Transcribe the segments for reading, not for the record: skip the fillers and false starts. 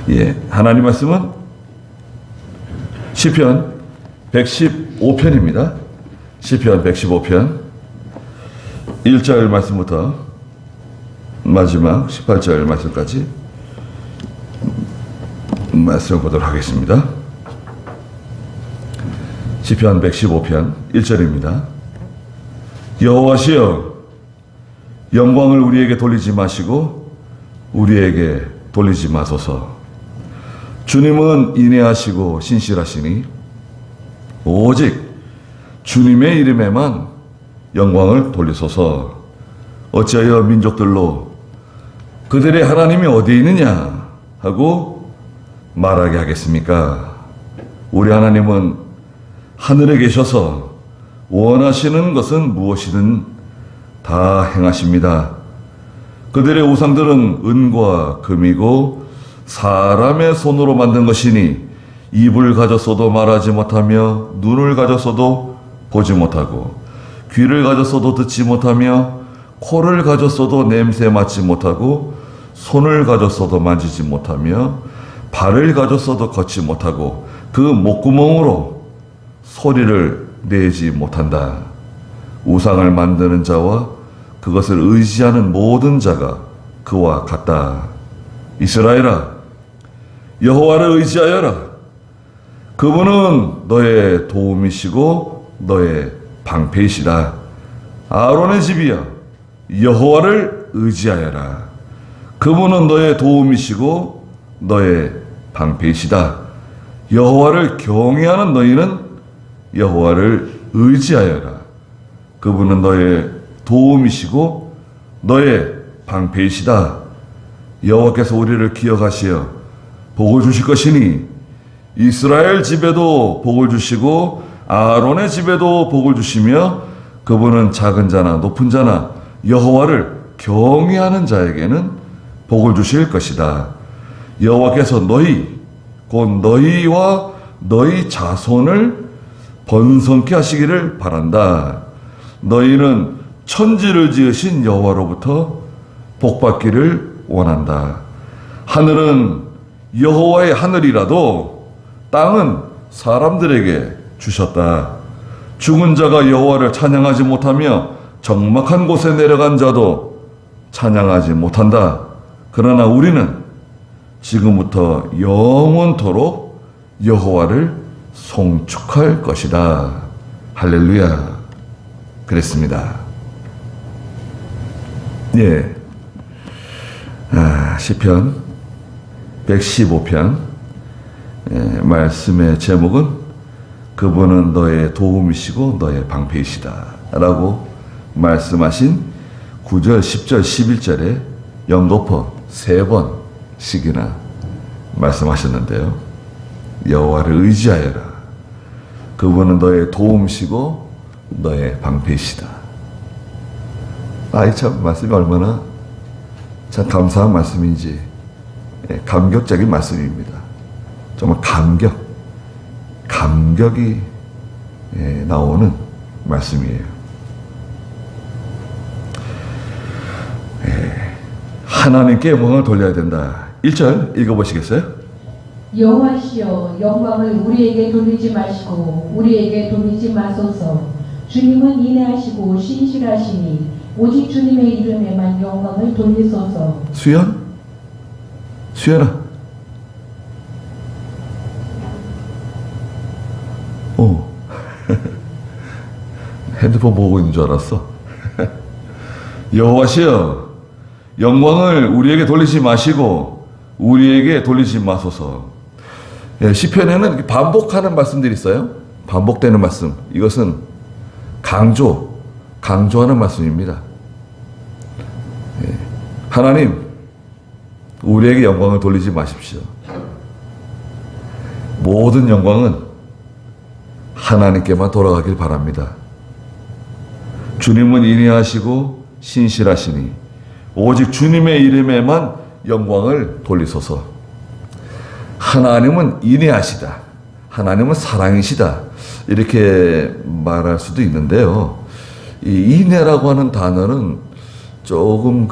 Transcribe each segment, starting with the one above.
예, 하나님 말씀은 시편 115편입니다. 시편 115편 1절 말씀부터 마지막 18절 말씀까지 말씀을 보도록 하겠습니다. 시편 115편 1절입니다. 여호와시여, 영광을 우리에게 돌리지 마시고 우리에게 돌리지 마소서. 주님은 인애하시고 신실하시니 오직 주님의 이름에만 영광을 돌리소서. 어찌하여 민족들로 그들의 하나님이 어디 있느냐 하고 말하게 하겠습니까? 우리 하나님은 하늘에 계셔서 원하시는 것은 무엇이든 다 행하십니다. 그들의 우상들은 은과 금이고 사람의 손으로 만든 것이니 입을 가졌어도 말하지 못하며 눈을 가졌어도 보지 못하고 귀를 가졌어도 듣지 못하며 코를 가졌어도 냄새 맡지 못하고 손을 가졌어도 만지지 못하며 발을 가졌어도 걷지 못하고 그 목구멍으로 소리를 내지 못한다. 우상을 만드는 자와 그것을 의지하는 모든 자가 그와 같다. 이스라엘아, 여호와를 의지하여라. 그분은 너의 도움이시고 너의 방패이시다. 아론의 집이여, 여호와를 의지하여라. 그분은 너의 도움이시고 너의 방패이시다. 여호와를 경외하는 너희는 여호와를 의지하여라. 그분은 너의 도움이시고 너의 방패이시다. 여호와께서 우리를 기억하시어 복을 주실 것이니 이스라엘 집에도 복을 주시고 아론의 집에도 복을 주시며 그분은 작은 자나 높은 자나 여호와를 경외하는 자에게는 복을 주실 것이다. 여호와께서 너희 곧 너희와 너희 자손을 번성케 하시기를 바란다. 너희는 천지를 지으신 여호와로부터 복받기를 원한다. 하늘은 여호와의 하늘이라도 땅은 사람들에게 주셨다. 죽은 자가 여호와를 찬양하지 못하며 적막한 곳에 내려간 자도 찬양하지 못한다. 그러나 우리는 지금부터 영원토록 여호와를 송축할 것이다. 할렐루야. 그랬습니다. 예. 시편 115편 말씀의 제목은 그분은 너의 도움이시고 너의 방패이시다 라고 말씀하신 9절, 10절, 11절에 연거푸 3번씩이나 말씀하셨는데요. 여호와를 의지하여라. 그분은 너의 도움이시고 너의 방패이시다. 이 참 말씀이 얼마나 참 감사한 말씀인지, 감격적인 말씀입니다. 정말 감격이 나오는 말씀이에요. 하나님께 영광을 돌려야 된다. 1절 읽어보시겠어요? 여호와시여, 영광을 우리에게 돌리지 마시고 우리에게 돌리지 마소서. 주님은 인애하시고 신실하시니 오직 주님의 이름에만 영광을 돌리소서. 수연아. 핸드폰 보고 있는 줄 알았어. 여호와시여, 영광을 우리에게 돌리지 마시고 우리에게 돌리지 마소서. 시편에는 반복하는 말씀들이 있어요. 반복되는 말씀. 이것은 강조하는 말씀입니다. 하나님, 우리에게 영광을 돌리지 마십시오. 모든 영광은 하나님께만 돌아가길 바랍니다. 주님은 인애하시고 신실하시니 오직 주님의 이름에만 영광을 돌리소서. 하나님은 인애하시다. 하나님은 사랑이시다. 이렇게 말할 수도 있는데요. 이 인애라고 하는 단어는 조금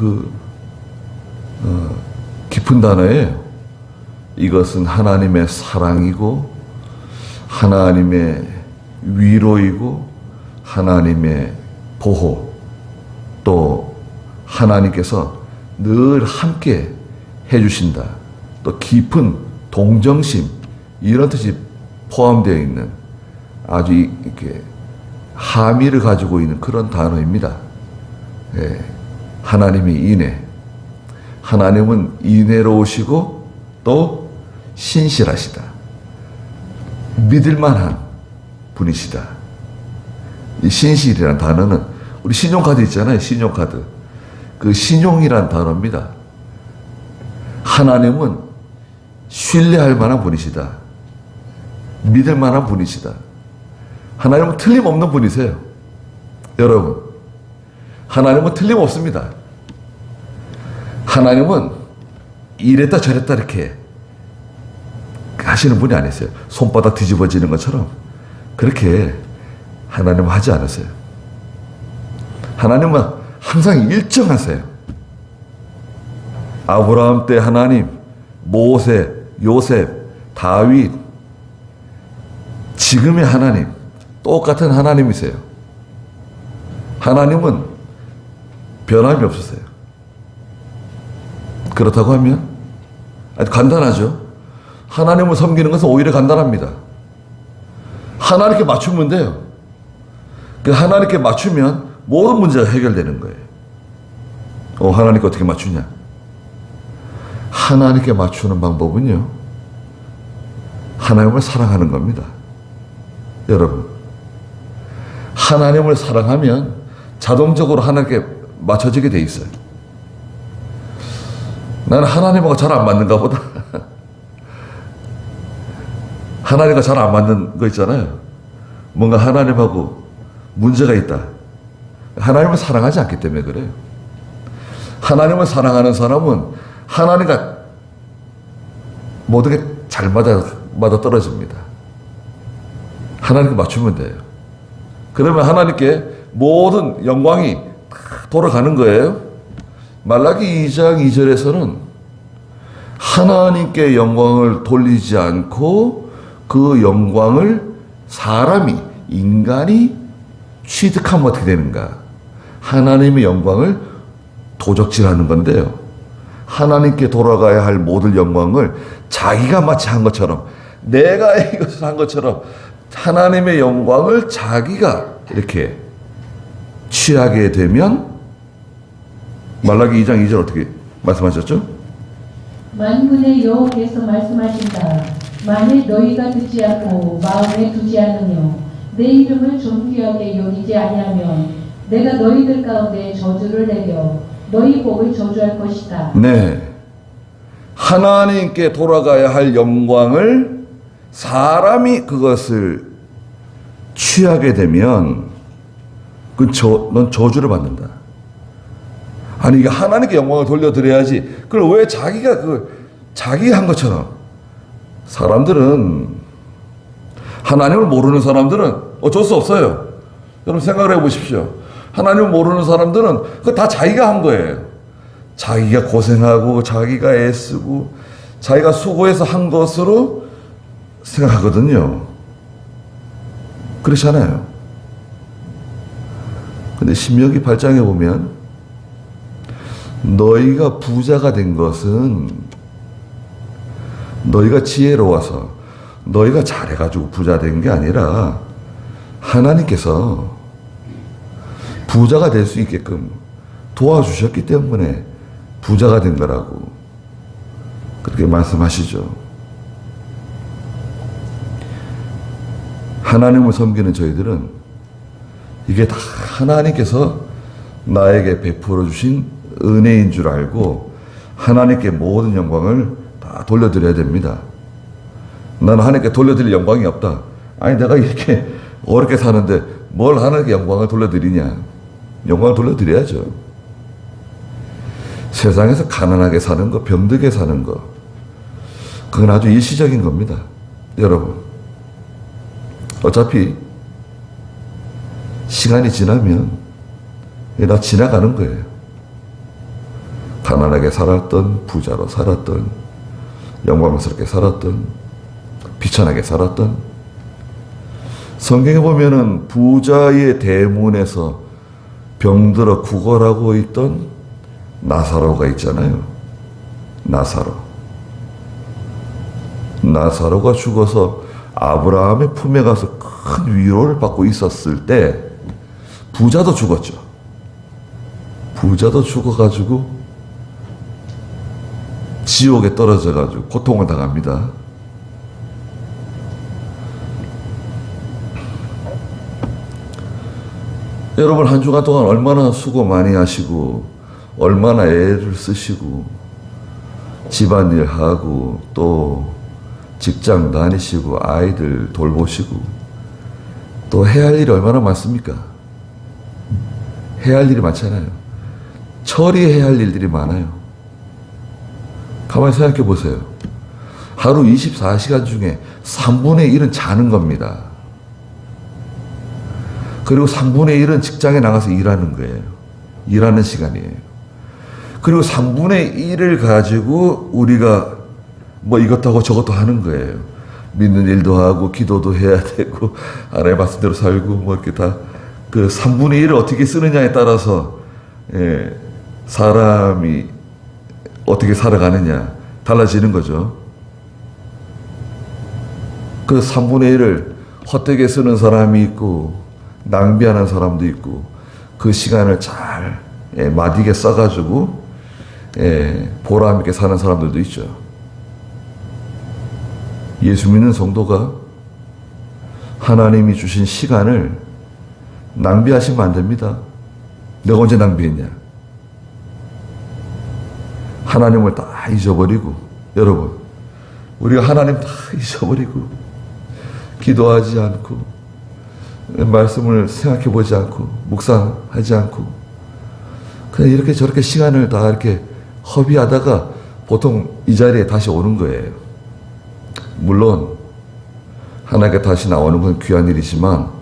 깊은 단어예요. 이것은 하나님의 사랑이고 하나님의 위로이고 하나님의 보호, 또 하나님께서 늘 함께 해주신다, 또 깊은 동정심, 이런 뜻이 포함되어 있는 아주 이렇게 함의를 가지고 있는 그런 단어입니다. 예, 하나님의 인애. 하나님은 인애로우시고 또 신실하시다. 믿을만한 분이시다. 이 신실이라는 단어는 우리 신용카드 있잖아요. 신용카드. 그 신용이란 단어입니다. 하나님은 신뢰할 만한 분이시다. 믿을 만한 분이시다. 하나님은 틀림없는 분이세요. 여러분, 하나님은 틀림없습니다. 하나님은 이랬다 저랬다 이렇게 하시는 분이 아니세요. 손바닥 뒤집어지는 것처럼 그렇게 하나님은 하지 않으세요. 하나님은 항상 일정하세요. 아브라함 때 하나님, 모세, 요셉, 다윗, 지금의 하나님 똑같은 하나님이세요. 하나님은 변함이 없으세요. 그렇다고 하면 아주 간단하죠. 하나님을 섬기는 것은 오히려 간단합니다. 하나님께 맞추면 돼요. 하나님께 맞추면 모든 문제가 해결되는 거예요. 하나님께 어떻게 맞추냐? 하나님께 맞추는 방법은요, 하나님을 사랑하는 겁니다. 여러분, 하나님을 사랑하면 자동적으로 하나님께 맞춰지게 돼 있어요. 나는 하나님하고 잘 안 맞는가 보다. 하나님과 잘 안 맞는 거 있잖아요. 뭔가 하나님하고 문제가 있다. 하나님을 사랑하지 않기 때문에 그래요. 하나님을 사랑하는 사람은 하나님과 모든 게 잘 맞아 떨어집니다. 하나님께 맞추면 돼요. 그러면 하나님께 모든 영광이 돌아가는 거예요. 말라기 2장 2절에서는 하나님께 영광을 돌리지 않고 그 영광을 사람이, 인간이 취득하면 어떻게 되는가? 하나님의 영광을 도적질하는 건데요. 하나님께 돌아가야 할 모든 영광을 자기가 마치 한 것처럼, 내가 이것을 한 것처럼 하나님의 영광을 자기가 이렇게 취하게 되면, 말라기 2장 2절 어떻게 말씀하셨죠? 만군의 여호와께서 말씀하신다. 만일 너희가 듣지 않고 마음에 두지 않으며 내 이름을 존귀하게 여기지 아니하면 내가 너희들 가운데 저주를 내려 너희 복을 저주할 것이다. 네, 하나님께 돌아가야 할 영광을 사람이 그것을 취하게 되면 넌 저주를 받는다. 아니, 이게 하나님께 영광을 돌려드려야지. 그걸 왜 자기가 자기 한 것처럼. 사람들은, 하나님을 모르는 사람들은 어쩔 수 없어요. 여러분 생각을 해보십시오. 하나님을 모르는 사람들은 그거 다 자기가 한 거예요. 자기가 고생하고 자기가 애쓰고 자기가 수고해서 한 것으로 생각하거든요. 그렇잖아요. 근데 신명기 8장에 보면 너희가 부자가 된 것은 너희가 지혜로워서 너희가 잘해가지고 부자 된 게 아니라 하나님께서 부자가 될 수 있게끔 도와주셨기 때문에 부자가 된 거라고 그렇게 말씀하시죠. 하나님을 섬기는 저희들은 이게 다 하나님께서 나에게 베풀어 주신 은혜인 줄 알고 하나님께 모든 영광을 다 돌려드려야 됩니다. 나는 하나님께 돌려드릴 영광이 없다. 아니, 내가 이렇게 어렵게 사는데 뭘 하나님께 영광을 돌려드리냐. 영광을 돌려드려야죠. 세상에서 가난하게 사는 거, 병들게 사는 거, 그건 아주 일시적인 겁니다. 여러분, 어차피 시간이 지나면 다 지나가는 거예요. 가난하게 살았던, 부자로 살았던, 영광스럽게 살았던, 비천하게 살았던, 성경에 보면은 부자의 대문에서 병들어 구걸하고 있던 나사로가 있잖아요. 나사로가 죽어서 아브라함의 품에 가서 큰 위로를 받고 있었을 때 부자도 죽었죠. 부자도 죽어가지고 지옥에 떨어져가지고 고통을 당합니다. 여러분 한 주간 동안 얼마나 수고 많이 하시고 얼마나 애를 쓰시고 집안일 하고 또 직장 다니시고 아이들 돌보시고 또 해야 할 일이 얼마나 많습니까? 해야 할 일이 많잖아요. 처리해야 할 일들이 많아요. 가만히 생각해 보세요. 하루 24시간 중에 3분의 1은 자는 겁니다. 그리고 3분의 1은 직장에 나가서 일하는 거예요. 일하는 시간이에요. 그리고 3분의 1을 가지고 우리가 뭐 이것도 하고 저것도 하는 거예요. 믿는 일도 하고 기도도 해야 되고 하나님 말씀대로 살고 뭐 이렇게 다 그 3분의 1을 어떻게 쓰느냐에 따라서 사람이 어떻게 살아가느냐 달라지는 거죠. 그 3분의 1을 헛되게 쓰는 사람이 있고 낭비하는 사람도 있고 그 시간을 잘 마디게 써가지고 보람 있게 사는 사람들도 있죠. 예수 믿는 성도가 하나님이 주신 시간을 낭비하시면 안 됩니다. 내가 언제 낭비했냐? 하나님을 다 잊어버리고, 여러분, 우리가 하나님 다 잊어버리고, 기도하지 않고, 말씀을 생각해 보지 않고, 묵상하지 않고, 그냥 이렇게 저렇게 시간을 다 이렇게 허비하다가 보통 이 자리에 다시 오는 거예요. 물론, 하나님께 다시 나오는 건 귀한 일이지만,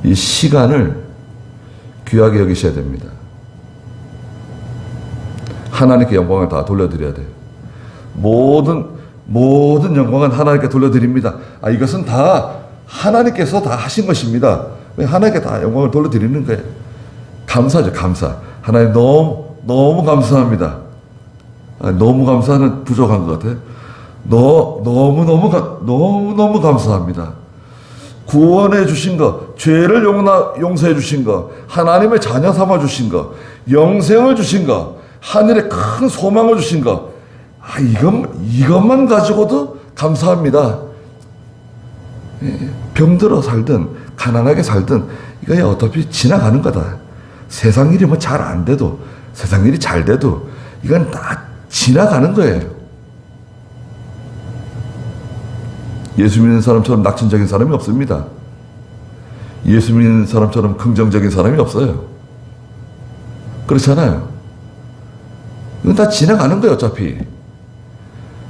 이 시간을 귀하게 여기셔야 됩니다. 하나님께 영광을 다 돌려드려야 돼요. 모든 영광은 하나님께 돌려드립니다. 이것은 다 하나님께서 다 하신 것입니다. 하나님께 다 영광을 돌려드리는 거예요. 감사죠, 감사. 하나님 너무 감사합니다. 너무 감사는 부족한 것 같아요. 너무 감사합니다. 구원해 주신 것, 죄를 용서해 주신 것, 하나님의 자녀 삼아 주신 것, 영생을 주신 것, 하늘에 큰 소망을 주신 것, 이것만 가지고도 감사합니다. 병들어 살든 가난하게 살든 이거 어차피 지나가는 거다. 세상 일이 뭐 잘 안 돼도, 세상 일이 잘 돼도 이건 다 지나가는 거예요. 예수 믿는 사람처럼 낙천적인 사람이 없습니다. 예수 믿는 사람처럼 긍정적인 사람이 없어요. 그렇잖아요. 이건 다 지나가는 거예요, 어차피.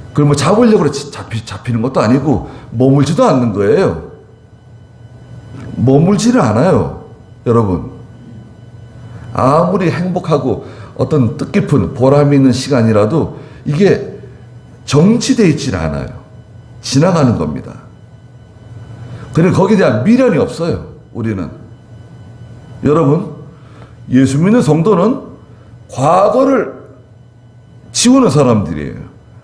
그걸 뭐 잡으려고 잡히는 것도 아니고, 머물지도 않는 거예요. 머물지를 않아요, 여러분. 아무리 행복하고 어떤 뜻깊은 보람 있는 시간이라도 이게 정치되어 있지는 않아요. 지나가는 겁니다. 그리고 거기에 대한 미련이 없어요, 우리는. 여러분, 예수 믿는 성도는 과거를 지우는 사람들이에요.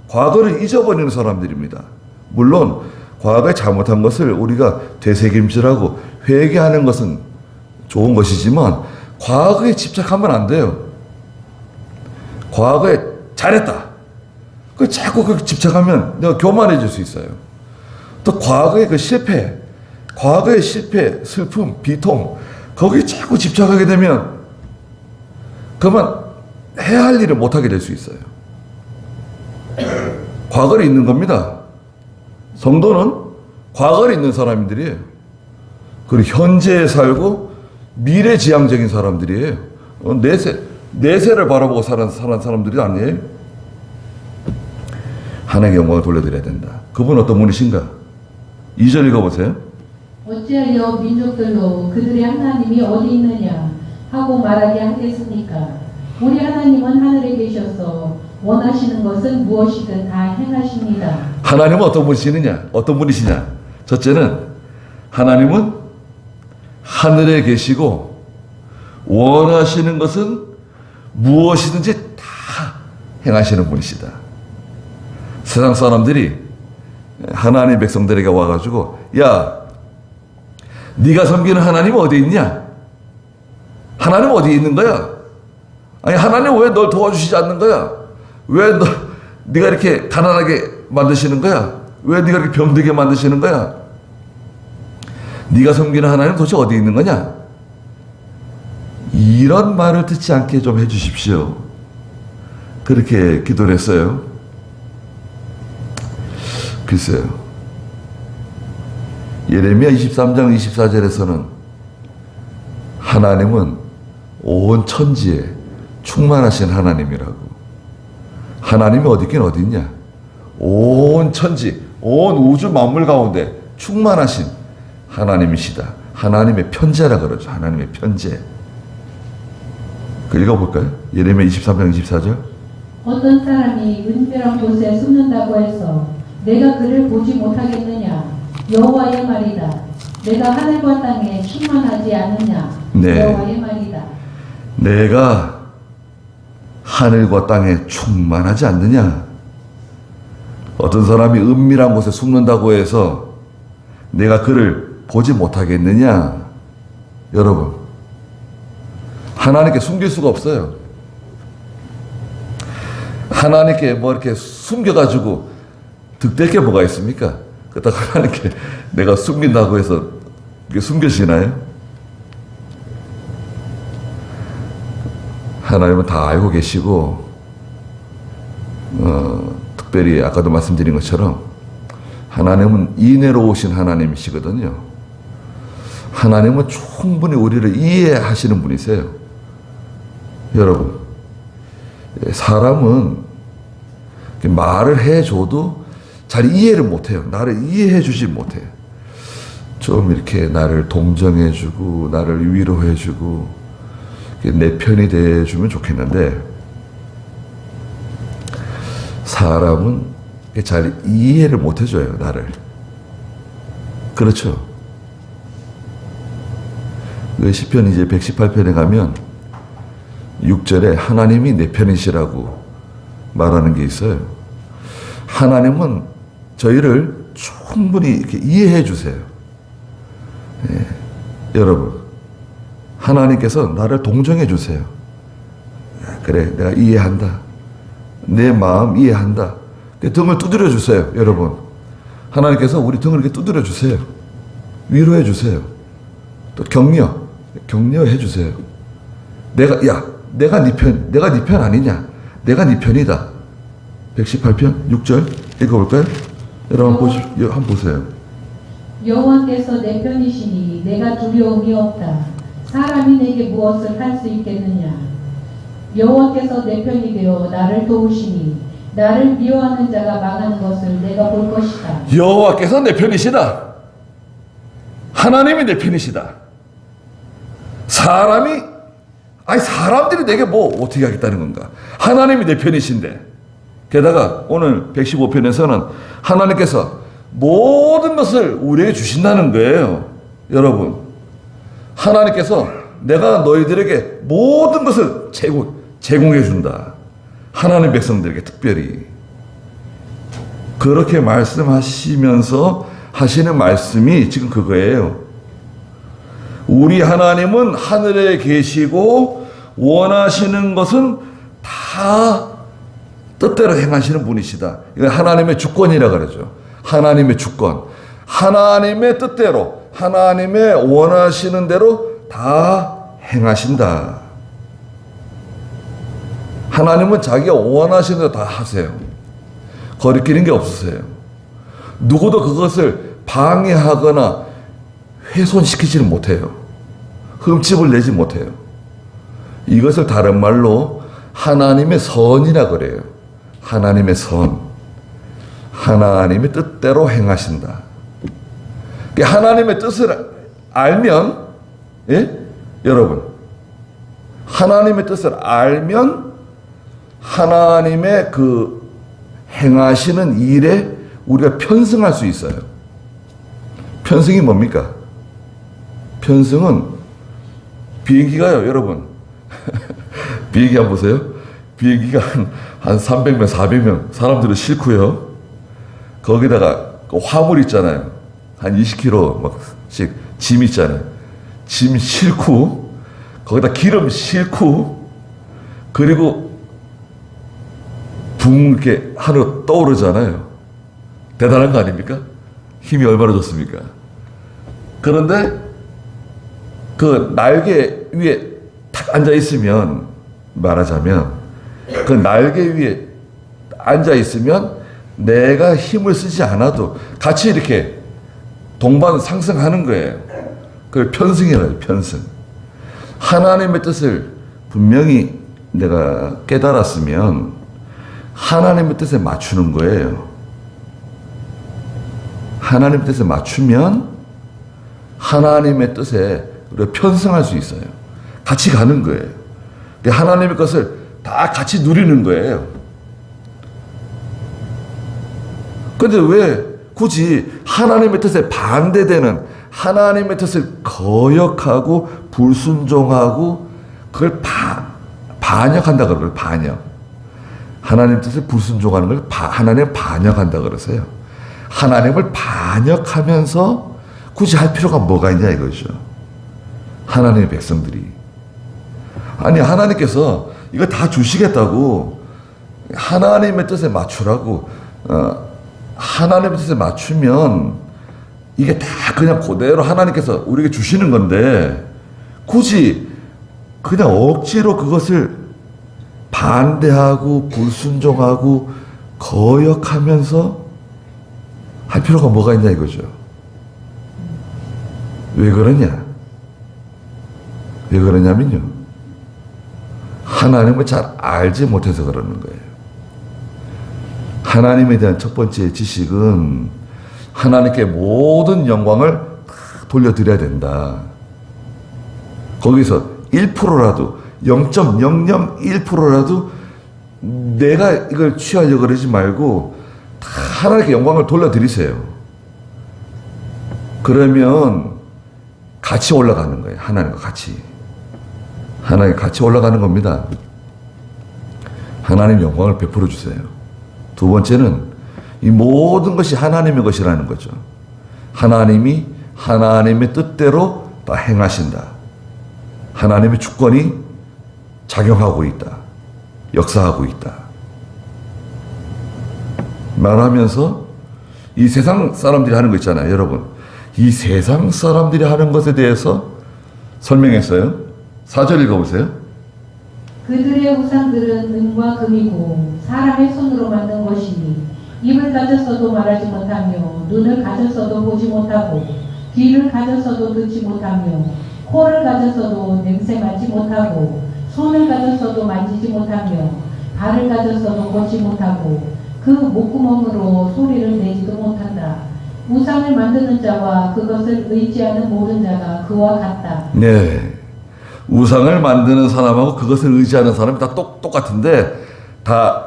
과거를 잊어버리는 사람들입니다. 물론 과거에 잘못한 것을 우리가 되새김질하고 회개하는 것은 좋은 것이지만 과거에 집착하면 안 돼요. 과거에 잘했다. 자꾸 집착하면 내가 교만해질 수 있어요. 또 과거의 실패, 슬픔, 비통, 거기에 자꾸 집착하게 되면 그만 해야 할 일을 못하게 될 수 있어요. 과거에 있는 겁니다. 성도는 과거에 있는 사람들이에요. 그리고 현재에 살고 미래지향적인 사람들이에요. 내세를 바라보고 사는 사람들이 아니에요. 하나님께 영광을 돌려드려야 된다. 그분 어떤 분이신가? 2절 읽어보세요. 어찌하여 민족들로 그들의 하나님이 어디 있느냐 하고 말하게 하겠습니까? 우리 하나님은 하늘에 계셔서 원하시는 것은 무엇이든 다 행하십니다. 하나님은 어떤 분이시느냐? 어떤 분이시냐? 첫째는 하나님은 하늘에 계시고 원하시는 것은 무엇이든지 다 행하시는 분이시다. 세상 사람들이 하나님 백성들에게 와가지고 야, 네가 섬기는 하나님 어디 있냐? 하나님 어디 있는 거야? 아니 하나님 왜 널 도와주시지 않는 거야? 왜 네가 이렇게 가난하게 만드시는 거야? 왜 네가 이렇게 병들게 만드시는 거야? 네가 섬기는 하나님 도대체 어디 있는 거냐? 이런 말을 듣지 않게 좀 해주십시오. 그렇게 기도를 했어요. 글쎄요. 예레미야 23장 24절에서는 하나님은 온 천지에 충만하신 하나님이라고. 하나님이 어디 있긴 어디 있냐? 온 천지, 온 우주 만물 가운데 충만하신 하나님이시다. 하나님의 편재라 그러죠. 하나님의 편재. 그 읽어볼까요? 예레미야 23장 24절. 어떤 사람이 은밀한 곳에 숨는다고 해서 내가 그를 보지 못하겠느냐? 여호와의 말이다. 내가 하늘과 땅에 충만하지 않느냐? 네. 여호와의 말이다. 내가 하늘과 땅에 충만하지 않느냐? 어떤 사람이 은밀한 곳에 숨는다고 해서 내가 그를 보지 못하겠느냐? 여러분, 하나님께 숨길 수가 없어요. 하나님께 뭐 이렇게 숨겨가지고 득될 게 뭐가 있습니까? 그렇다고 하나님께 내가 숨긴다고 해서 이게 숨겨지나요? 하나님은 다 알고 계시고, 특별히 아까도 말씀드린 것처럼 하나님은 인애로우신 하나님이시거든요. 하나님은 충분히 우리를 이해하시는 분이세요. 여러분, 사람은 말을 해줘도 잘 이해를 못해요. 나를 이해해 주지 못해요. 좀 이렇게 나를 동정해주고 나를 위로해주고 내 편이 돼주면 좋겠는데 사람은 잘 이해를 못해줘요. 나를. 그렇죠. 그 시편 이제 118편에 가면 6절에 하나님이 내 편이시라고 말하는 게 있어요. 하나님은 저희를 충분히 이렇게 이해해 주세요. 예, 여러분, 하나님께서 나를 동정해 주세요. 그래, 내가 이해한다. 내 마음 이해한다. 등을 두드려 주세요, 여러분. 하나님께서 우리 등을 이렇게 두드려 주세요. 위로해 주세요. 또 격려해 주세요. 내가 네 편 아니냐? 내가 네 편이다. 118편 6절 읽어볼까요? 여러분 한번 보세요. 여호와께서 내 편이시니 내가 두려움이 없다. 사람이 내게 무엇을 할 수 있겠느냐? 여호와께서 내 편이 되어 나를 도우시니 나를 미워하는 자가 망하는 것을 내가 볼 것이다. 여호와께서 내 편이시다. 하나님이 내 편이시다. 사람들이 내게 뭐 어떻게 하겠다는 건가? 하나님이 내 편이신데. 게다가 오늘 115편에서는 하나님께서 모든 것을 우리에게 주신다는 거예요. 여러분, 하나님께서 내가 너희들에게 모든 것을 제공해 준다. 하나님 백성들에게 특별히. 그렇게 말씀하시면서 하시는 말씀이 지금 그거예요. 우리 하나님은 하늘에 계시고 원하시는 것은 다 뜻대로 행하시는 분이시다. 이건 하나님의 주권이라 그러죠. 하나님의 주권. 하나님의 뜻대로, 하나님의 원하시는 대로 다 행하신다. 하나님은 자기가 원하시는 대로 다 하세요. 거리끼는 게 없으세요. 누구도 그것을 방해하거나 훼손시키지는 못해요. 흠집을 내지 못해요. 이것을 다른 말로 하나님의 선이라 그래요. 하나님의 선. 하나님의 뜻대로 행하신다. 하나님의 뜻을 알면, 예? 여러분, 하나님의 뜻을 알면 하나님의 그 행하시는 일에 우리가 편승할 수 있어요. 편승이 뭡니까? 편승은 비행기가요, 여러분. 비행기 한번 보세요. 비행기가 한 300명, 400명 사람들은 싣고요. 거기다가 그 화물 있잖아요. 한 20kg 막씩 짐 있잖아요. 짐 싣고 거기다 기름 싣고 그리고 붕 이렇게 하늘로 떠오르잖아요. 대단한 거 아닙니까? 힘이 얼마나 좋습니까? 그런데 그 날개 위에 탁 앉아 있으면, 말하자면 그 날개 위에 앉아 있으면 내가 힘을 쓰지 않아도 같이 이렇게 동반 상승하는 거예요. 그걸 편승이라고 해요. 편승. 하나님의 뜻을 분명히 내가 깨달았으면 하나님의 뜻에 맞추는 거예요. 하나님의 뜻에 맞추면 하나님의 뜻에 우리가 편승할 수 있어요. 같이 가는 거예요. 하나님의 것을 다 같이 누리는 거예요. 근데 왜 굳이 하나님의 뜻에 반대되는 하나님의 뜻을 거역하고 불순종하고 그걸 반역한다 그러고요. 반역. 하나님 뜻을 불순종하는 걸 하나님을 반역한다 그러세요. 하나님을 반역하면서 굳이 할 필요가 뭐가 있냐 이거죠. 하나님의 백성들이. 아니 하나님께서 이거 다 주시겠다고 하나님의 뜻에 맞추라고 하나님의 뜻에 맞추면 이게 다 그냥 그대로 하나님께서 우리에게 주시는 건데 굳이 그냥 억지로 그것을 반대하고 불순종하고 거역하면서 할 필요가 뭐가 있냐 이거죠. 왜 그러냐? 왜 그러냐면요. 하나님을 잘 알지 못해서 그러는 거예요. 하나님에 대한 첫 번째 지식은 하나님께 모든 영광을 돌려드려야 된다. 거기서 1%라도 0.001%라도 내가 이걸 취하려고 그러지 말고 다 하나님께 영광을 돌려드리세요. 그러면 같이 올라가는 거예요. 하나님과 같이. 하나님 같이 올라가는 겁니다. 하나님 영광을 베풀어 주세요. 두 번째는 이 모든 것이 하나님의 것이라는 거죠. 하나님이 하나님의 뜻대로 다 행하신다. 하나님의 주권이 작용하고 있다. 역사하고 있다. 말하면서 이 세상 사람들이 하는 거 있잖아요. 여러분. 이 세상 사람들이 하는 것에 대해서 설명했어요. 4절 읽어보세요. 그들의 우상들은 은과 금이고 사람의 손으로 만든 것이니 입을 가졌어도 말하지 못하며 눈을 가졌어도 보지 못하고 귀를 가졌어도 듣지 못하며 코를 가졌어도 냄새 맡지 못하고 손을 가졌어도 만지지 못하며 발을 가졌어도 걷지 못하고 그 목구멍으로 소리를 내지도 못한다. 우상을 만드는 자와 그것을 의지하는 모든 자가 그와 같다. 네. 우상을 만드는 사람하고 그것을 의지하는 사람이 다 똑같은데 다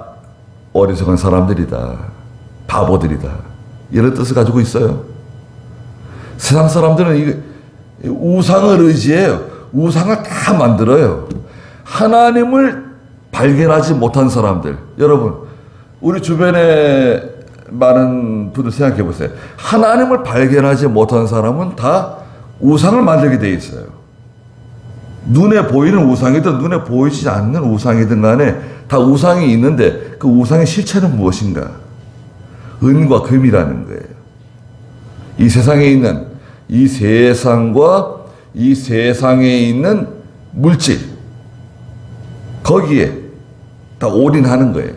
어리석은 사람들이다. 바보들이다. 이런 뜻을 가지고 있어요. 세상 사람들은 우상을 의지해요. 우상을 다 만들어요. 하나님을 발견하지 못한 사람들. 여러분, 우리 주변에 많은 분들 생각해 보세요. 하나님을 발견하지 못한 사람은 다 우상을 만들게 돼 있어요. 눈에 보이는 우상이든 눈에 보이지 않는 우상이든 간에 다 우상이 있는데 그 우상의 실체는 무엇인가? 은과 금이라는 거예요. 이 세상에 있는 이 세상과 이 세상에 있는 물질 거기에 다 올인하는 거예요.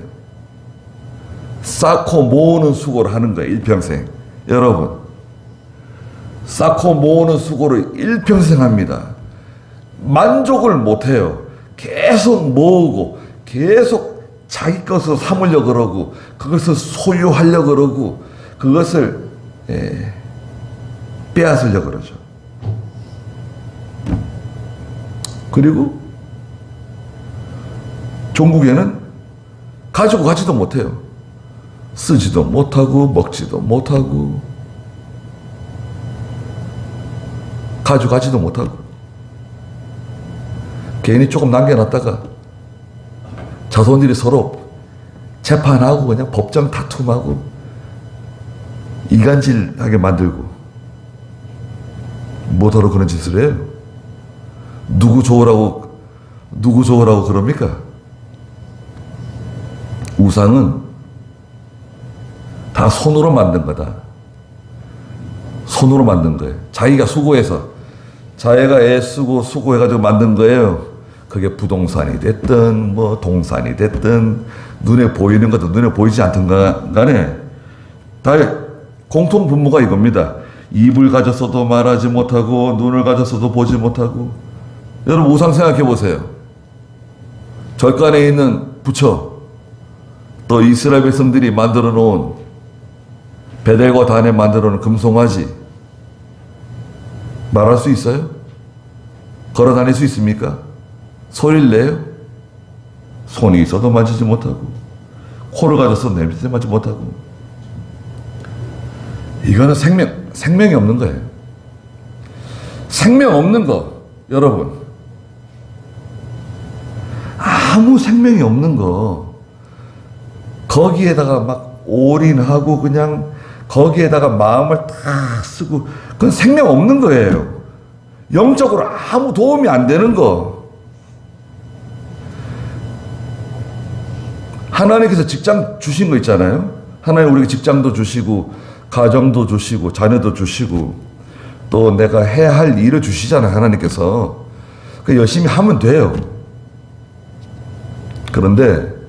쌓고 모으는 수고를 하는 거예요. 일평생. 여러분 쌓고 모으는 수고를 일평생 합니다. 만족을 못해요. 계속 모으고 계속 자기 것으로 삼으려고 그러고 그것을 소유하려고 그러고 그것을 빼앗으려고 그러죠. 그리고 종국에는 가지고 가지도 못해요. 쓰지도 못하고 먹지도 못하고 가져가지도 못하고 괜히 조금 남겨놨다가 자손들이 서로 재판하고 그냥 법정 다툼하고 이간질하게 만들고 뭐하러 그런 짓을 해요? 누구 좋으라고 그럽니까? 우상은 다 손으로 만든 거다. 손으로 만든 거예요. 자기가 수고해서 자기가 애쓰고 수고해가지고 만든 거예요. 그게 부동산이 됐든 뭐 동산이 됐든 눈에 보이는 것도 눈에 보이지 않든 간에 다 공통 분모가 이겁니다. 입을 가졌어도 말하지 못하고 눈을 가졌어도 보지 못하고. 여러분 우상 생각해 보세요. 절간에 있는 부처, 또 이스라엘 백성들이 만들어 놓은 베델과 단에 만들어 놓은 금송아지 말할 수 있어요? 걸어 다닐 수 있습니까? 소리를 내요? 손이 있어도 만지지 못하고 코를 가져서 냄새 맡지 못하고. 이거는 생명이 없는 거예요. 생명 없는 거, 여러분. 아무 생명이 없는 거. 거기에다가 막 올인하고 그냥 거기에다가 마음을 다 쓰고 그건 생명 없는 거예요. 영적으로 아무 도움이 안 되는 거. 하나님께서 직장 주신 거 있잖아요. 하나님 우리에게 직장도 주시고 가정도 주시고 자녀도 주시고 또 내가 해야 할 일을 주시잖아요. 하나님께서. 그 열심히 하면 돼요. 그런데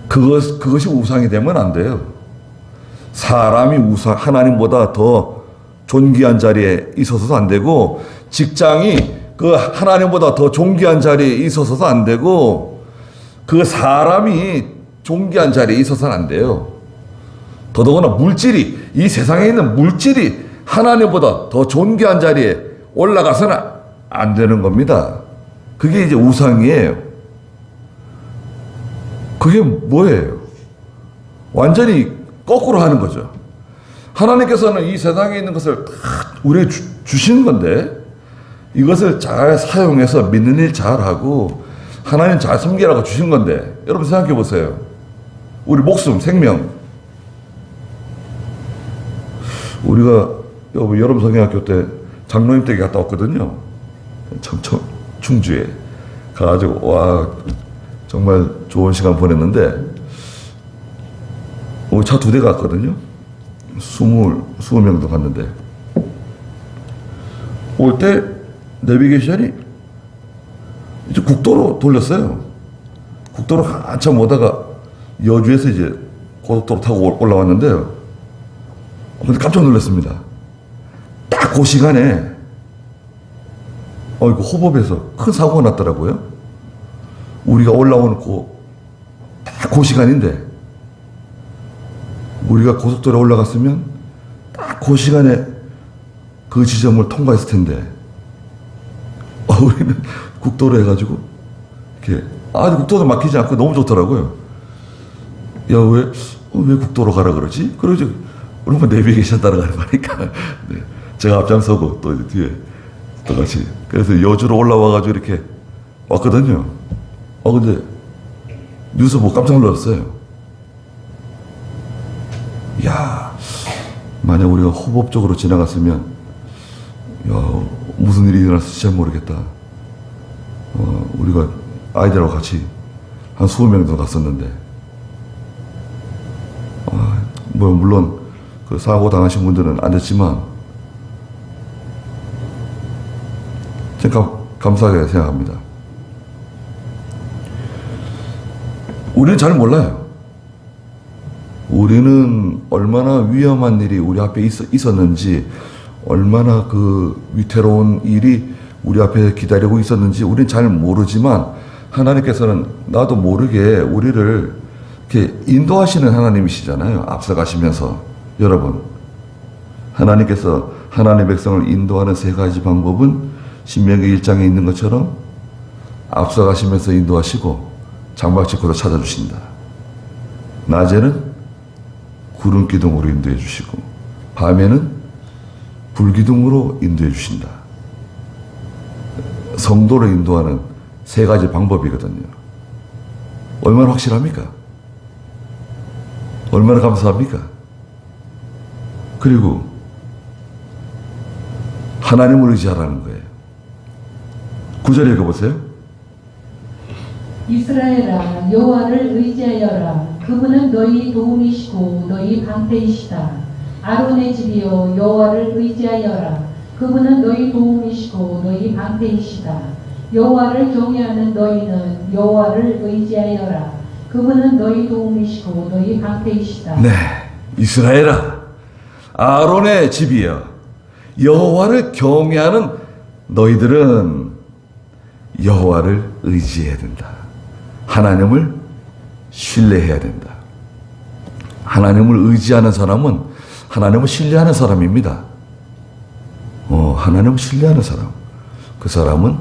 그것이 우상이 되면 안 돼요. 사람이 하나님보다 더 존귀한 자리에 있어서도 안 되고 직장이 그 하나님보다 더 존귀한 자리에 있어서도 안 되고 그 사람이 존귀한 자리에 있어서는 안 돼요. 더더구나 이 세상에 있는 물질이 하나님보다 더 존귀한 자리에 올라가서는 안 되는 겁니다. 그게 이제 우상이에요. 그게 뭐예요? 완전히 거꾸로 하는 거죠. 하나님께서는 이 세상에 있는 것을 다 우리에게 주시는 건데 이것을 잘 사용해서 믿는 일 잘하고 하나님 잘 섬기라고 주신 건데 여러분 생각해 보세요. 우리 목숨, 생명. 우리가 여름 성경학교 때 장로님 댁에 갔다 왔거든요. 충주에 가가지고 와 정말 좋은 시간 보냈는데 차 2대 갔거든요. 20명도 갔는데 올 때 내비게이션이 이제 국도로 돌렸어요. 국도로 한참 오다가 여주에서 이제 고속도로 타고 올라왔는데요. 근데 깜짝 놀랐습니다. 딱 그 시간에 이거 호법에서 큰 사고가 났더라고요. 우리가 올라오는 딱 그 시간인데 우리가 고속도로에 올라갔으면 딱 그 시간에 그 지점을 통과했을 텐데 우리는 국도로 해가지고 이렇게 국도도 막히지 않고 너무 좋더라고요. 야, 왜 국도로 가라 그러지? 그러죠. 그러면 내비게이션 따라가는 거니까. 네. 제가 앞장서고 또 뒤에 또 같이. 그래서 여주로 올라와가지고 이렇게 왔거든요. 근데 뉴스 보고 깜짝 놀랐어요. 야, 만약 우리가 호법 쪽으로 지나갔으면, 무슨 일이 일어났을지 잘 모르겠다. 우리가 아이들하고 같이 한 20명 정도 갔었는데, 물론 그 사고 당하신 분들은 안 됐지만, 제가 감사하게 생각합니다. 우리는 잘 몰라요. 우리는 얼마나 위험한 일이 우리 앞에 있었는지, 얼마나 그 위태로운 일이 우리 앞에 기다리고 있었는지 우리는 잘 모르지만 하나님께서는 나도 모르게 우리를 이렇게 인도하시는 하나님이시잖아요. 앞서가시면서. 여러분, 하나님께서 하나님의 백성을 인도하는 3가지 방법은 신명기 1장에 있는 것처럼 앞서가시면서 인도하시고 장막지코도 찾아주신다. 낮에는 구름 기둥으로 인도해 주시고 밤에는 불 기둥으로 인도해 주신다. 성도를 인도하는 세 가지 방법이거든요. 얼마나 확실합니까? 얼마나 감사합니까? 그리고 하나님을 의지하라는 거예요. 9절 읽어보세요. 이스라엘아 여호와를 의지하여라. 그분은 너희 도움이시고 너희 방패이시다. 아론의 집이여 여호와를 의지하여라. 그분은 너희 도움이시고 너희 방패이시다. 여호와를 경외하는 너희는 여호와를 의지하여라. 그분은 너희 도움이시고 너희 방패이시다. 네, 이스라엘아, 아론의 집이여, 여호와를 경외하는 너희들은 여호와를 의지해야 된다. 하나님을 신뢰해야 된다. 하나님을 의지하는 사람은 하나님을 신뢰하는 사람입니다. 하나님을 신뢰하는 사람, 그 사람은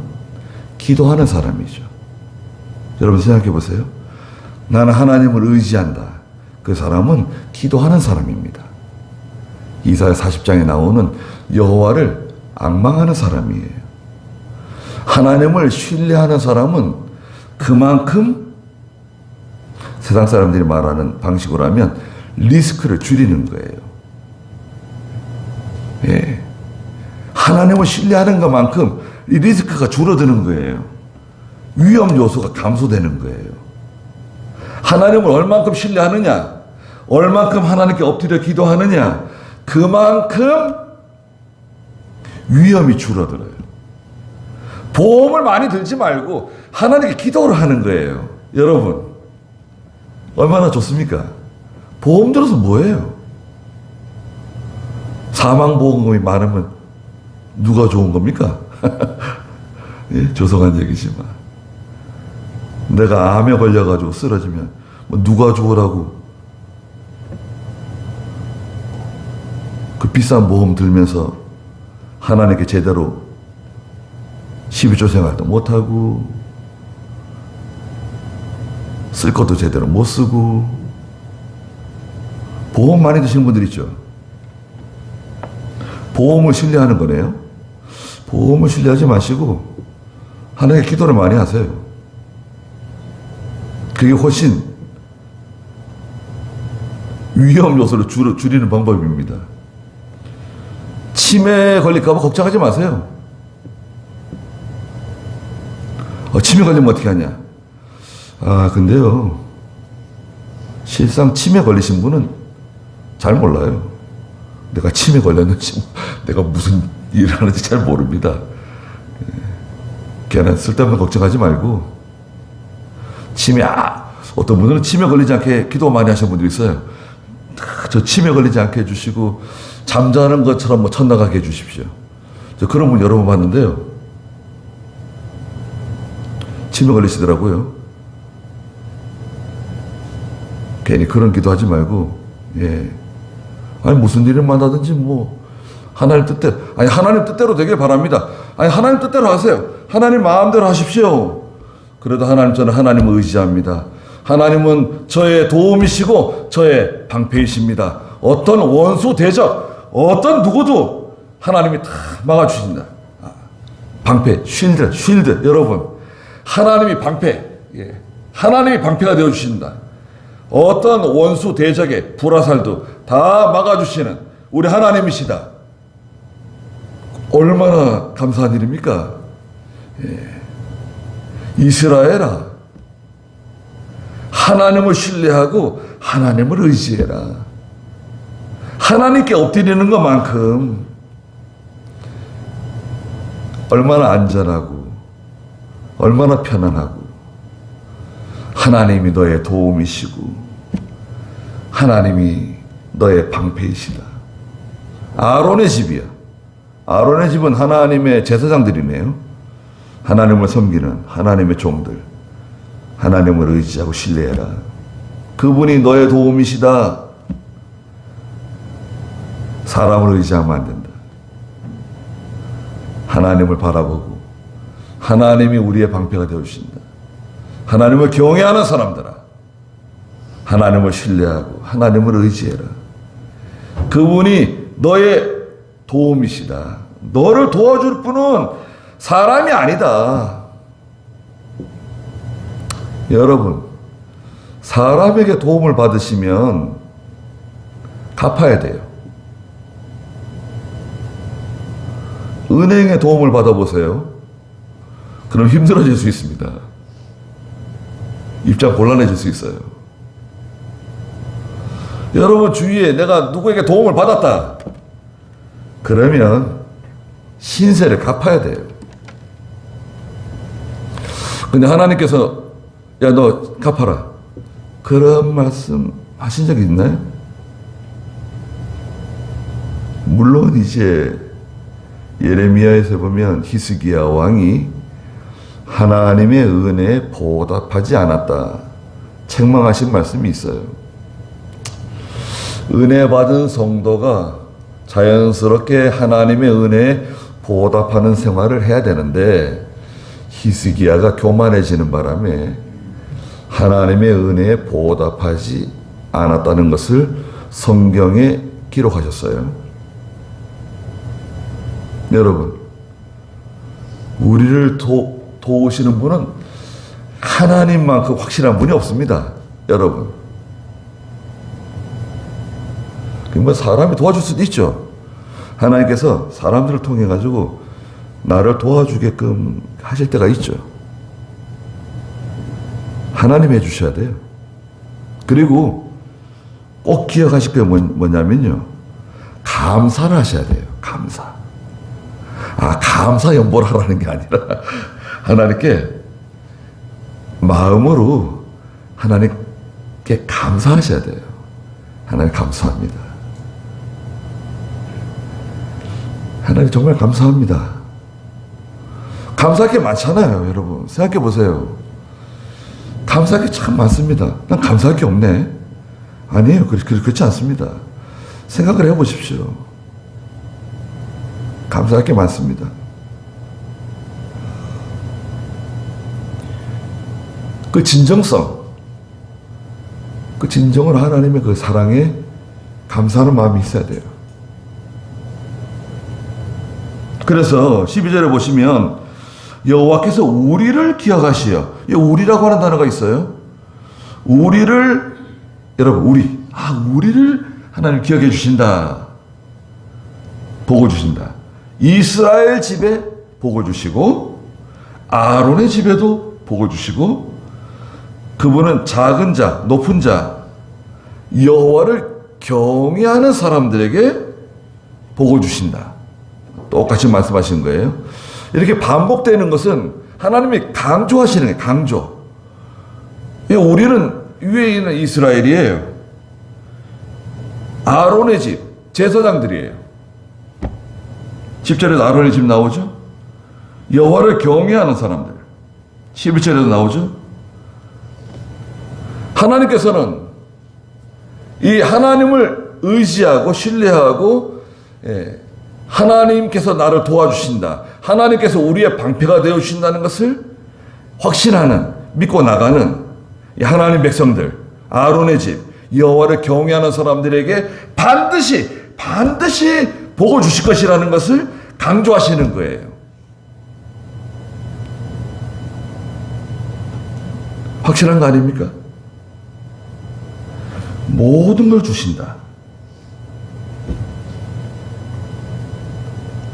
기도하는 사람이죠. 여러분 생각해 보세요. 나는 하나님을 의지한다. 그 사람은 기도하는 사람입니다. 이사야 40장에 나오는 여호와를 앙망하는 사람이에요. 하나님을 신뢰하는 사람은 그만큼 세상 사람들이 말하는 방식으로 하면 리스크를 줄이는 거예요. 예. 하나님을 신뢰하는 것만큼 이 리스크가 줄어드는 거예요. 위험 요소가 감소되는 거예요. 하나님을 얼만큼 신뢰하느냐, 얼만큼 하나님께 엎드려 기도하느냐, 그만큼 위험이 줄어들어요. 보험을 많이 들지 말고 하나님께 기도를 하는 거예요. 여러분, 얼마나 좋습니까? 보험 들어서 뭐예요? 사망보험금이 많으면 누가 좋은 겁니까? 예, 조성한 얘기지만 내가 암에 걸려가지고 쓰러지면 뭐 누가 좋으라고 그 비싼 보험 들면서 하나님께 제대로 12조 생활도 못하고 쓸 것도 제대로 못 쓰고. 보험 많이 드시는 분들 있죠. 보험을 신뢰하는 거네요. 보험을 신뢰하지 마시고 하나님께 기도를 많이 하세요. 그게 훨씬 위험 요소를 줄이는 방법입니다. 치매 걸릴까 봐 걱정하지 마세요. 치매 걸리면 어떻게 하냐? 근데요, 실상 치매 걸리신 분은 잘 몰라요. 내가 치매 걸렸는지, 내가 무슨 일을 하는지 잘 모릅니다. 걔는 쓸데없는 걱정하지 말고, 어떤 분들은 치매 걸리지 않게 기도 많이 하시는 분들이 있어요. 저 치매 걸리지 않게 해주시고, 잠자는 것처럼 천나가게 해주십시오. 저 그런 분 여러 번 봤는데요. 치매 걸리시더라고요. 괜히 그런 기도하지 말고, 무슨 일을 만나든지 하나님 뜻대로, 하나님 뜻대로 되길 바랍니다. 하나님 뜻대로 하세요. 하나님 마음대로 하십시오. 그래도 저는 하나님을 의지합니다. 하나님은 저의 도움이시고 저의 방패이십니다. 어떤 원수 대적, 어떤 누구도 하나님이 다 막아주신다. 방패, 쉴드, 여러분. 하나님이 방패, 하나님이 방패가 되어주신다. 어떤 원수 대적의 불화살도 다 막아주시는 우리 하나님이시다. 얼마나 감사한 일입니까? 이스라엘아, 하나님을 신뢰하고 하나님을 의지해라. 하나님께 엎드리는 것만큼 얼마나 안전하고 얼마나 편안하고, 하나님이 너의 도움이시고 하나님이 너의 방패이시다. 아론의 집이야. 아론의 집은 하나님의 제사장들이네요. 하나님을 섬기는 하나님의 종들. 하나님을 의지하고 신뢰해라. 그분이 너의 도움이시다. 사람을 의지하면 안 된다. 하나님을 바라보고 하나님이 우리의 방패가 되어주신다. 하나님을 경외하는 사람들아, 하나님을 신뢰하고 하나님을 의지해라. 그분이 너의 도움이시다. 너를 도와줄 분은 사람이 아니다. 여러분, 사람에게 도움을 받으시면 갚아야 돼요. 은행에 도움을 받아보세요. 그럼 힘들어질 수 있습니다. 입장 곤란해질 수 있어요. 여러분 주위에 내가 누구에게 도움을 받았다. 그러면 신세를 갚아야 돼요. 근데 하나님께서 야, 너 갚아라. 그런 말씀 하신 적이 있나요? 물론 이제 예레미야에서 보면 히스기야 왕이 하나님의 은혜에 보답하지 않았다 책망하신 말씀이 있어요. 은혜 받은 성도가 자연스럽게 하나님의 은혜에 보답하는 생활을 해야 되는데 히스기야가 교만해지는 바람에 하나님의 은혜에 보답하지 않았다는 것을 성경에 기록하셨어요. 여러분, 우리를 도우시는 분은 하나님만큼 확실한 분이 없습니다. 여러분, 뭐 사람이 도와줄 수도 있죠. 하나님께서 사람들을 통해 가지고 나를 도와주게끔 하실 때가 있죠. 하나님 해주셔야 돼요. 그리고 꼭 기억하실 게 뭐냐면요, 감사를 하셔야 돼요. 감사. 감사 연보를 하라는 게 아니라 하나님께 마음으로 하나님께 감사하셔야 돼요. 하나님 감사합니다. 하나님 정말 감사합니다. 감사할 게 많잖아요. 여러분 생각해 보세요. 감사할 게 참 많습니다. 난 감사할 게 없네. 아니에요. 그렇지 않습니다. 생각을 해보십시오. 감사할 게 많습니다. 그 진정성, 그 진정으로 하나님의 그 사랑에 감사하는 마음이 있어야 돼요. 그래서 12절에 보시면 여호와께서 우리를 기억하시어, 이 우리라고 하는 단어가 있어요. 우리를, 여러분 우리를 하나님 기억해 주신다. 복을 주신다. 이스라엘 집에 복을 주시고 아론의 집에도 복을 주시고 그분은 작은 자, 높은 자, 여호와를 경외하는 사람들에게 복을 주신다. 똑같이 말씀하시는 거예요. 이렇게 반복되는 것은 하나님이 강조하시는 거예요. 강조. 우리는 위에 있는 이스라엘이에요. 아론의 집, 제사장들이에요. 10절에도 아론의 집 나오죠. 여호와를 경외하는 사람들. 11절에도 나오죠. 하나님께서는 이 하나님을 의지하고 신뢰하고 하나님께서 나를 도와주신다. 하나님께서 우리의 방패가 되어주신다는 것을 확신하는, 믿고 나가는 이 하나님 백성들, 아론의 집, 여호와를 경외하는 사람들에게 반드시 복을 주실 것이라는 것을 강조하시는 거예요. 확실한 거 아닙니까? 모든 걸 주신다.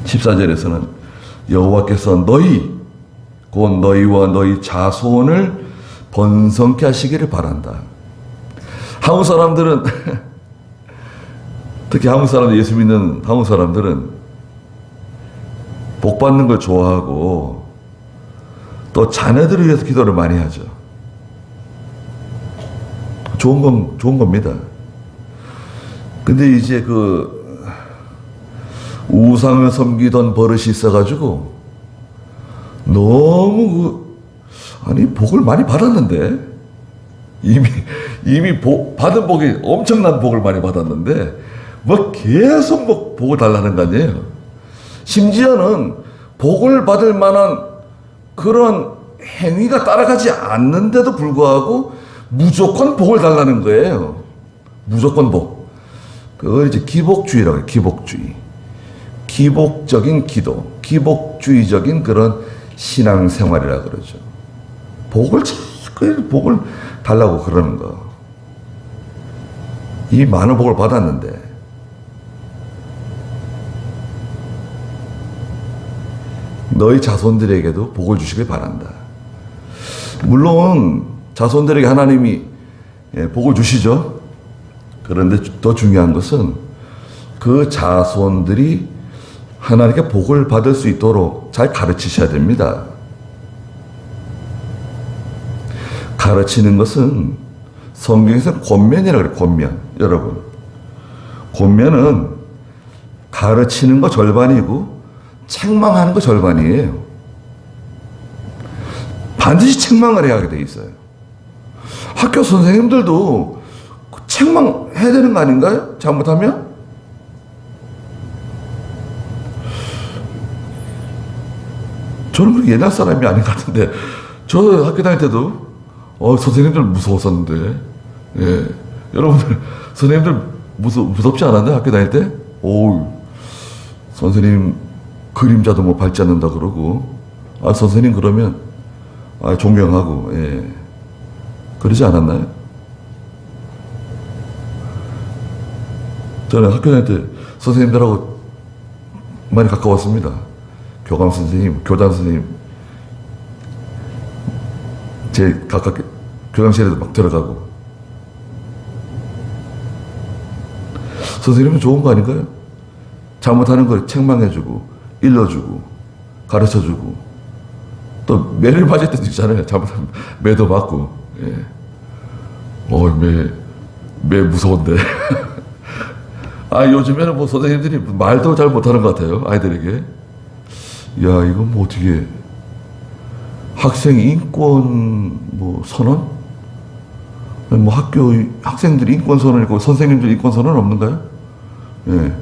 14절에서는 여호와께서 곧 너희와 너희 자손을 번성케 하시기를 바란다. 한국 사람들은 특히 한국 사람들, 예수 믿는 한국 사람들은 복 받는 걸 좋아하고 또 자녀들을 위해서 기도를 많이 하죠. 좋은 겁니다. 근데 이제 그 우상을 섬기던 버릇이 있어가지고 너무 복을 많이 받았는데 이미 받은 복이 엄청난 복을 많이 받았는데 계속 복을 달라는 거 아니에요. 심지어는 복을 받을 만한 그런 행위가 따라가지 않는데도 불구하고 무조건 복을 달라는 거예요. 무조건 복. 그걸 이제 기복주의라고 해요. 기복주의. 기복적인 기도, 기복주의적인 그런 신앙생활이라고 그러죠. 복을 달라고 그러는 거. 이 많은 복을 받았는데 너희 자손들에게도 복을 주시길 바란다. 물론 자손들에게 하나님이 복을 주시죠. 그런데 더 중요한 것은 그 자손들이 하나님께 복을 받을 수 있도록 잘 가르치셔야 됩니다. 가르치는 것은 성경에서 권면이라고 그래요. 권면. 여러분, 권면은 가르치는 거 절반이고 책망하는 거 절반이에요. 반드시 책망을 해야 하게 돼 있어요. 학교 선생님들도 책망해야 되는 거 아닌가요? 잘못하면? 저는 그렇게 옛날 사람이 아닌 것 같은데, 저 학교 다닐 때도 선생님들 무서웠었는데, 예. 여러분들 선생님들 무섭지 않았나요? 학교 다닐 때? 오, 선생님 그림자도 뭐 밟지 않는다 그러고, 선생님 그러면 존경하고, 예. 그러지 않았나요? 저는 학교 다닐 때 선생님들하고 많이 가까웠습니다. 교감 선생님, 교장 선생님, 제 가깝게 교장실에도 막 들어가고. 선생님은 좋은 거 아닌가요? 잘못하는 걸 책망해주고, 일러주고, 가르쳐주고, 또 매를 맞을 때도 있잖아요. 잘못하면 매도 맞고. 예. 매 무서운데. 요즘에는 뭐 선생님들이 말도 잘 못하는 것 같아요. 아이들에게. 야, 이건 뭐 어떻게, 학생 인권 뭐 선언? 뭐 학생들 인권 선언 있고 선생님들 인권 선언 없는가요? 예.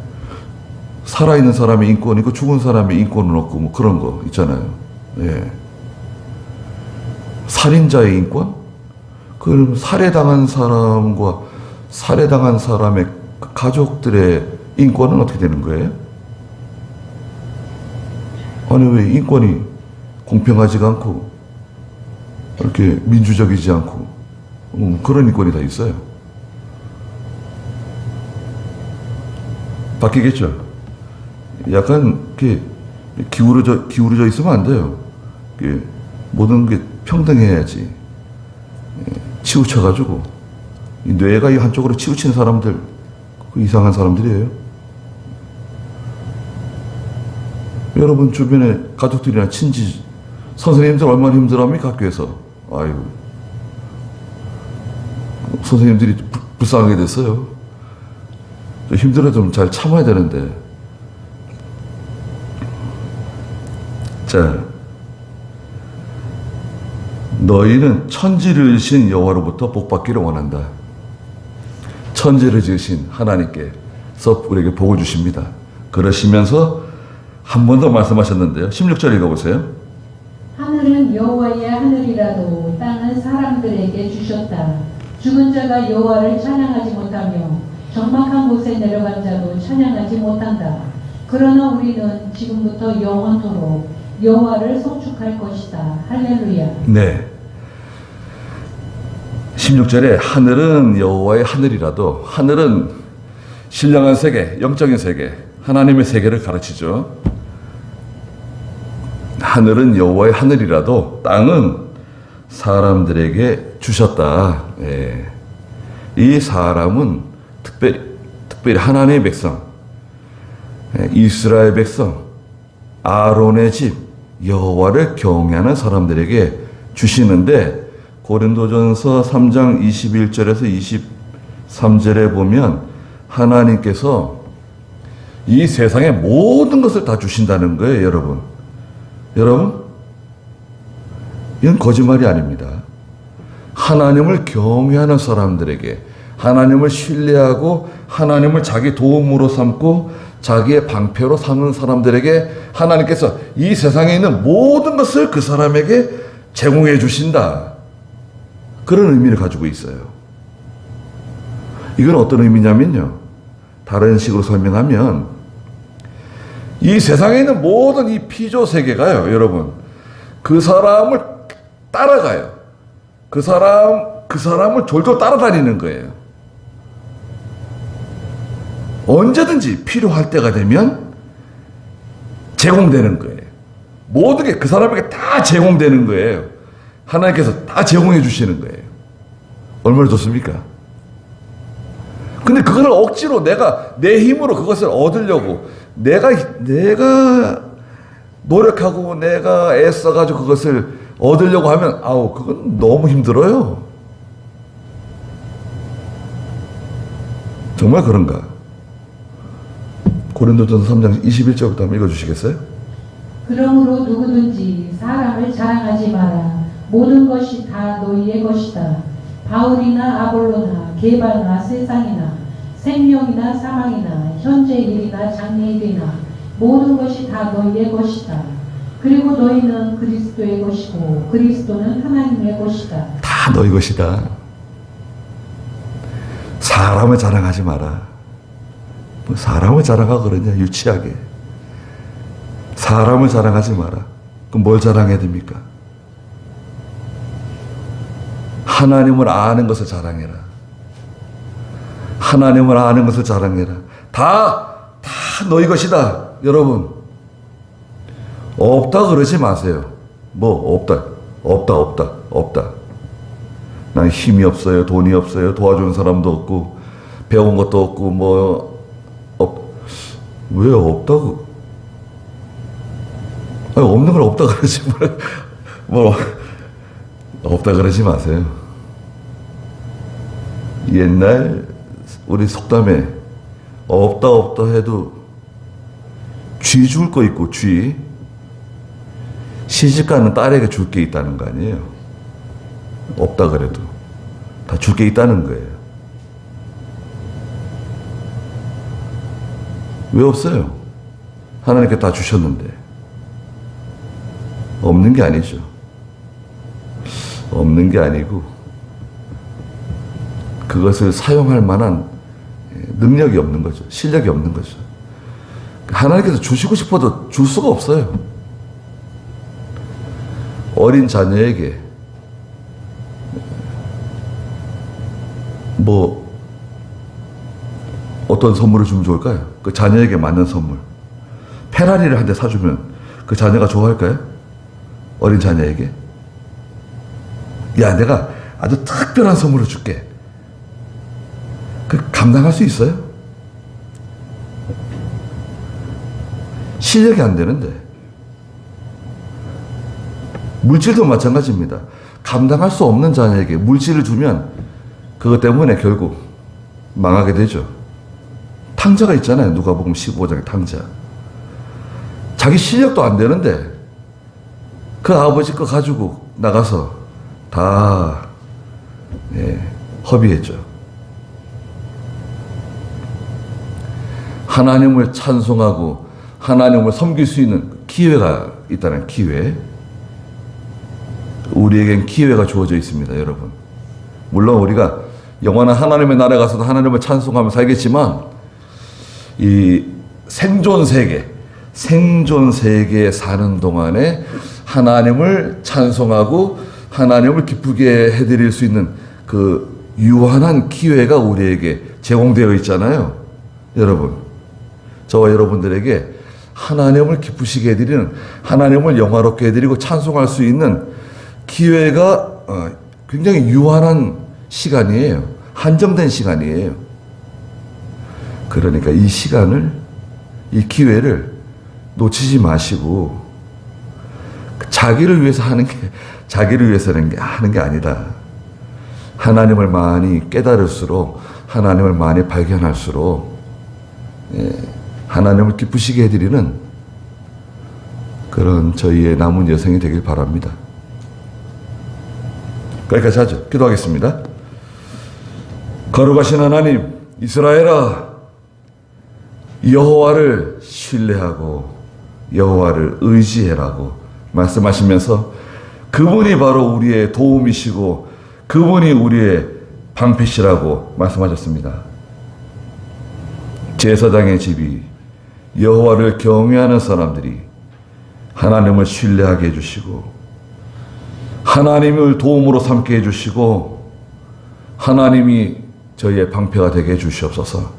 살아있는 사람의 인권이 있고 죽은 사람의 인권은 없고 뭐 그런 거 있잖아요. 예. 살인자의 인권? 그럼 살해당한 사람과 살해당한 사람의 가족들의 인권은 어떻게 되는 거예요? 아니, 왜 인권이 공평하지가 않고 이렇게 민주적이지 않고 그런 인권이 다 있어요. 바뀌겠죠. 약간 이렇게 기울어져 있으면 안 돼요. 모든 게 평등해야지. 치우쳐가지고 이 뇌가 이 한쪽으로 치우치는 사람들, 이상한 사람들이에요. 여러분 주변에 가족들이나 친지, 선생님들 얼마나 힘들어합니까? 학교에서. 아이고, 선생님들이 불쌍하게 됐어요. 힘들어 좀 잘 참아야 되는데. 자, 너희는 천지를 지으신 여호와로부터 복받기를 원한다. 천지를 지으신 하나님께서 우리에게 복을 주십니다. 그러시면서 한 번 더 말씀하셨는데요. 16절 읽어보세요. 하늘은 여호와의 하늘이라도 땅은 사람들에게 주셨다. 죽은 자가 여호와를 찬양하지 못하며 적막한 곳에 내려간 자도 찬양하지 못한다. 그러나 우리는 지금부터 영원토록 여호와를 송축할 것이다. 할렐루야. 네. 16절에 하늘은 여호와의 하늘이라도, 하늘은 신령한 세계, 영적인 세계, 하나님의 세계를 가르치죠. 하늘은 여호와의 하늘이라도 땅은 사람들에게 주셨다. 예. 이 사람은 특별히 하나님의 백성, 이스라엘 백성, 아론의 집, 여호와를 경외하는 사람들에게 주시는데, 고린도전서 3장 21절에서 23절에 보면 하나님께서 이 세상의 모든 것을 다 주신다는 거예요, 여러분. 여러분, 이건 거짓말이 아닙니다. 하나님을 경외하는 사람들에게, 하나님을 신뢰하고 하나님을 자기 도움으로 삼고 자기의 방패로 삼는 사람들에게 하나님께서 이 세상에 있는 모든 것을 그 사람에게 제공해 주신다. 그런 의미를 가지고 있어요. 이건 어떤 의미냐면요. 다른 식으로 설명하면 이 세상에 있는 모든 이 피조 세계가요, 여러분. 그 사람을 따라가요. 그 사람을 졸졸 따라다니는 거예요. 언제든지 필요할 때가 되면 제공되는 거예요. 모든 게 그 사람에게 다 제공되는 거예요. 하나님께서 다 제공해 주시는 거예요. 얼마나 좋습니까? 근데 그걸 억지로 내가 내 힘으로 그것을 얻으려고 내가 노력하고 내가 애써가지고 그것을 얻으려고 하면 그건 너무 힘들어요. 정말 그런가? 고린도전서 3장 21절부터 한번 읽어주시겠어요? 그러므로 누구든지 사람을 자랑하지 마라. 모든 것이 다 너희의 것이다. 바울이나 아볼로나 게바나 세상이나 생명이나 사망이나 현재 일이나 장래 일이나 모든 것이 다 너희의 것이다. 그리고 너희는 그리스도의 것이고 그리스도는 하나님의 것이다. 다 너희 것이다. 사람을 자랑하지 마라. 뭐 사람을 자랑하고 그러냐, 유치하게. 사람을 자랑하지 마라. 그럼 뭘 자랑해야 됩니까? 하나님을 아는 것을 자랑해라. 하나님을 아는 것을 자랑해라. 다 너희 것이다. 여러분, 없다 그러지 마세요. 뭐 없다. 난 힘이 없어요. 돈이 없어요. 도와주는 사람도 없고 배운 것도 없고 왜 없다고? 없는 걸 없다 그러지 없다 그러지 마세요. 옛날 우리 속담에 없다 해도 쥐 줄 거 있고 쥐 시집가는 딸에게 줄 게 있다는 거 아니에요. 없다 그래도 다 줄 게 있다는 거예요. 왜 없어요? 하나님께 다 주셨는데. 없는 게 아니죠. 없는 게 아니고 그것을 사용할 만한 능력이 없는 거죠. 실력이 없는 거죠. 하나님께서 주시고 싶어도 줄 수가 없어요. 어린 자녀에게 어떤 선물을 주면 좋을까요? 그 자녀에게 맞는 선물. 페라리를 한 대 사주면 그 자녀가 좋아할까요? 어린 자녀에게? 야, 내가 아주 특별한 선물을 줄게. 그 감당할 수 있어요? 실력이 안 되는데. 물질도 마찬가지입니다. 감당할 수 없는 자녀에게 물질을 주면 그것 때문에 결국 망하게 되죠. 탕자가 있잖아요. 누가복음 15장에 탕자. 자기 실력도 안 되는데 그 아버지 거 가지고 나가서 다 허비했죠. 하나님을 찬송하고 하나님을 섬길 수 있는 기회가 있다는 기회. 우리에겐 기회가 주어져 있습니다, 여러분. 물론 우리가 영원한 하나님의 나라에 가서도 하나님을 찬송하며 살겠지만 이 생존 세계에 사는 동안에 하나님을 찬송하고 하나님을 기쁘게 해드릴 수 있는 그 유한한 기회가 우리에게 제공되어 있잖아요. 여러분, 저와 여러분들에게 하나님을 기쁘시게 해드리는, 하나님을 영화롭게 해드리고 찬송할 수 있는 기회가 굉장히 유한한 시간이에요. 한정된 시간이에요. 그러니까 이 시간을, 이 기회를 놓치지 마시고 자기를 위해서 하는 게, 자기를 위해서 하는 게 아니다. 하나님을 많이 깨달을수록, 하나님을 많이 발견할수록 하나님을 기쁘시게 해드리는 그런 저희의 남은 여생이 되길 바랍니다. 거기까지 하죠. 기도하겠습니다. 거룩하신 하나님, 이스라엘아, 여호와를 신뢰하고 여호와를 의지해라고 말씀하시면서 그분이 바로 우리의 도움이시고 그분이 우리의 방패시라고 말씀하셨습니다. 제사장의 집이 여호와를 경외하는 사람들이 하나님을 신뢰하게 해주시고 하나님을 도움으로 삼게 해주시고 하나님이 저희의 방패가 되게 해주시옵소서.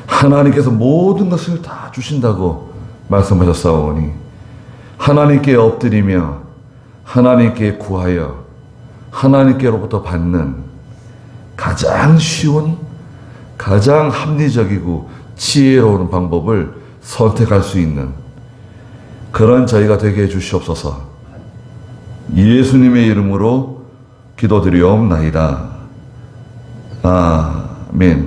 하나님께서 모든 것을 다 주신다고 말씀하셨사오니 하나님께 엎드리며 하나님께 구하여 하나님께로부터 받는 가장 쉬운 가장 합리적이고 지혜로운 방법을 선택할 수 있는 그런 저희가 되게 해주시옵소서. 예수님의 이름으로 기도드리옵나이다. 아멘.